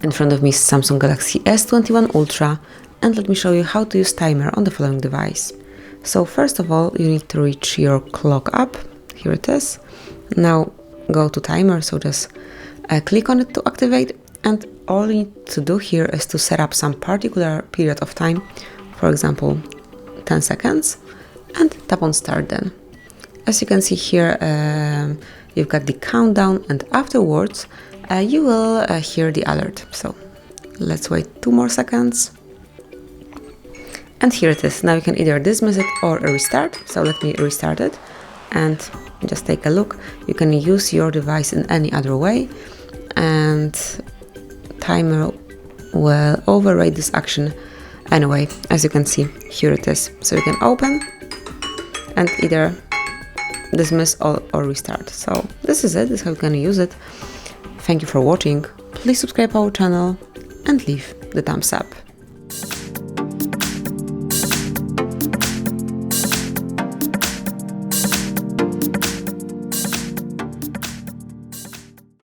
In front of me is Samsung Galaxy S21 Ultra, and let me show you how to use timer on the following device. So first of all, you need to reach your clock app. Here it is. Now go to timer, so just click on it to activate, and all you need to do here is to set up some particular period of time, for example 10 seconds, and tap on start then. As you can see here, you've got the countdown, and afterwards you will hear the alert. So let's wait 2 more seconds. And here it is. Now you can either dismiss it or restart. So let me restart it and just take a look. You can use your device in any other way, and timer will override this action anyway. As you can see, here it is. So you can open and either dismiss or restart. So this is it. This is how you can use it. Thank you for watching. Please subscribe our channel and leave the thumbs up.